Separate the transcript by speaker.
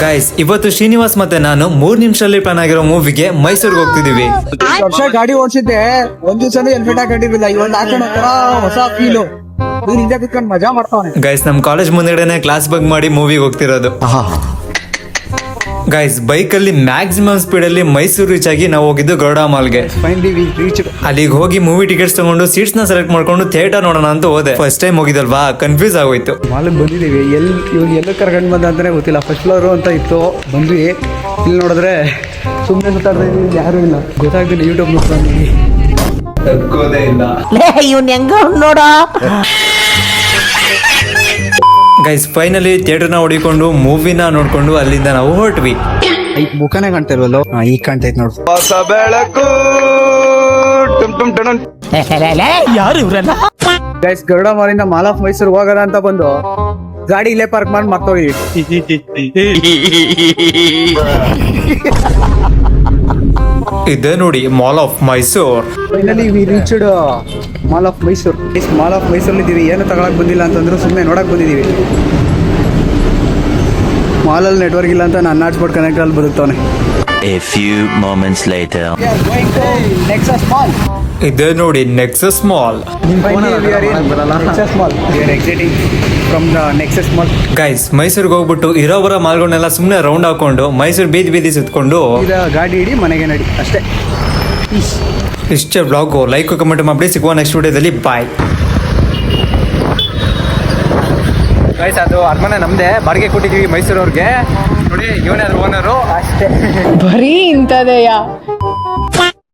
Speaker 1: Guys ಇವತ್ತು ಶ್ರೀನಿವಾಸ್ ಮತ್ತೆ ನಾನು 3 ನಿಮಿಷದಲ್ಲಿ ಪ್ಲಾನ್ ಆಗಿರೋ ಮೂವಿಗೆ ಮೈಸೂರಿಗೆ ಹೋಗ್ತಿದೀವಿ.
Speaker 2: ವರ್ಷ ಗಾಡಿ ಓಡಿಸಿದ್ದೆ, ಒಂದ್ ದಿವಸ ಹೆಲ್ಮೆಟ್ ಹಾಕೊಂಡಿರ್ಲಿಲ್ಲ. ಇವತ್ತು ಹಾಕೊಂಡು ಒಂಥರ ಹೊಸ ಫೀಲು. ಹಿಂದೆ ಕುತ್ಕೊಂಡು ಮಜಾ ಮಾಡ್ತಾವನೆ.
Speaker 1: ಗೈಸ್ ನಮ್ ಕಾಲೇಜ್ ಮುಂದೆಗಡೆನೆ ಕ್ಲಾಸ್ ಬಂಕ್ ಮಾಡಿ ಮೂವಿಗೆ ಹೋಗ್ತಿರೋದು. ಗೈಸ್ ಬೈಕ್ ಅಲ್ಲಿ ಮ್ಯಾಕ್ಸಿಮಮ್ ಸ್ಪೀಡ್ ಅಲ್ಲಿ ಮೈಸೂರು ರೀಚ್ ಆಗಿ ನಾವು ಹೋಗಿದ್ದು ಗರುಡ ಮಾಲ್ಗೆ. ಅಲ್ಲಿಗೆ ಹೋಗಿ ಮೂವಿ ಟಿಕೆಟ್ಸ್ ತಗೊಂಡು ಸೀಟ್ಸ್ ನ ಸೆಲೆಕ್ಟ್ ಮಾಡ್ಕೊಂಡು ಥಿಯೇಟರ್ ನೋಡೋಣ ಅಂತ ಹೋದೆ. ಫಸ್ಟ್ ಟೈಮ್ ಹೋಗಿದಲ್ವಾ, ಕನ್ಫ್ಯೂಸ್ ಆಗೋಯ್ತು.
Speaker 2: ಮಾಲಿಗೆ ಬಂದಿದ್ದೀವಿ. ಇವಾಗ ಎಲ್ಲ ಕರ್ಕೊಂಡು ಬಂದ ಅಂತಾನೆ ಗೊತ್ತಿಲ್ಲ. ಫಸ್ಟ್ ಫ್ಲೋರ್ ಅಂತ ಇತ್ತು, ಬಂದ್ವಿ. ಇಲ್ಲಿ ನೋಡಿದ್ರೆ ಸುಮ್ಮನೆ ಸುತ್ತಾಡ್ತಾ ಇದೀವಿ, ಯಾರು ಇಲ್ಲ. ಗೊತ್ತಾಗ್ತಿಲ್ಲ, ಯೂಟ್ಯೂಬ್ ನೋಡ್ಕೊಂಡು
Speaker 3: ಇವನ್ ಹೆಂಗ ನೋಡ.
Speaker 1: ಗೈಸ್ ಫೈನಲಿ ಥಿಯೇಟರ್ ನ ಹೊಡಿಕೊಂಡು ಮೂವಿನ ನೋಡ್ಕೊಂಡು ಅಲ್ಲಿಂದ ನಾವು ಹೊರಟ್ವಿ.
Speaker 2: ಈ ಮುಖನೇ ಕಾಣ್ತಾ ಇಲ್ವಲ್ಲ, ಈಗ ಕಾಣ್ತೈತ್ ನೋಡು.
Speaker 3: ಯಾರು ಇವ್ರಲ್ಲ?
Speaker 2: ಗೈಸ್ ಗರುಡ ಮಾಲಿಂದ ಮಾಲ್ ಆಫ್ ಮೈಸೂರು ಹೋಗೋಣ ಅಂತ ಬಂದು ಗಾಡಿ ಇಲ್ಲೇ ಪಾರ್ಕ್ ಮಾಡಿ ಮರ್ತೋಗಿದ್ವಿ.
Speaker 1: ಇದೆ ನೋಡಿ mall of Mysore.
Speaker 2: Finally we reached mall of Mysore. Mall of ಮೈಸೂರಲ್ಲಿ ಇದ್ದೀವಿ. ಏನು ತಗೊಳಕ್ ಬಂದಿಲ್ಲ ಅಂತಂದ್ರು, ಸುಮ್ಮನೆ ನೋಡಕ್ ಬಂದಿದ್ದೀವಿ. ಮಾಲಲ್ಲಿ ನೆಟ್ವರ್ಕ್ ಇಲ್ಲ ಅಂತ ನಾನು ಹಾಟ್ಸ್ಪಾಟ್ ಕನೆಕ್ಟ್ ಅಲ್ಲಿ ಬದುಕ್ತಾನೆ.
Speaker 4: A few moments later.
Speaker 1: ಇದೆ ನೋಡಿ ನೆಕ್ಸಸ್ ಮಾಲ್. ಗೈಸ್ ಮೈಸೂರಿಗೆ ಹೋಗ್ಬಿಟ್ಟು ಇರೋಬರ ಮಾಲ್ಗಳನ್ನೆಲ್ಲ ಸುಮ್ಮನೆ ರೌಂಡ್ ಹಾಕೊಂಡು ಮೈಸೂರು ಬೀದಿ ಸುತ್ಕೊಂಡು
Speaker 2: ಗಾಡಿ ಇಡಿ ಮನೆಗೆ ನಡಿ ಅಷ್ಟೇ.
Speaker 1: ಇಷ್ಟೇ ಬ್ಲಾಗು. ಲೈಕ್ ಕಮೆಂಟ್ ಮಾಡಿ ಸಿಗುವ ನೆಕ್ಸ್ಟ್ ವಿಡಿಯೋದಲ್ಲಿ. ಬಾಯ್. ಗೈಸ್ ಅದು ಅರಮನೆ ನಮ್ದೇ, ಬಾಡಿಗೆ ಕೊಟ್ಟಿದ್ದೀವಿ ಮೈಸೂರವ್ರಿಗೆ. ನೋಡಿ ಇವನೇ ಅದ್ರ ಓನರು. ಅಷ್ಟೇ.
Speaker 5: ಬರೀ ಇಂಥದೆಯಾ?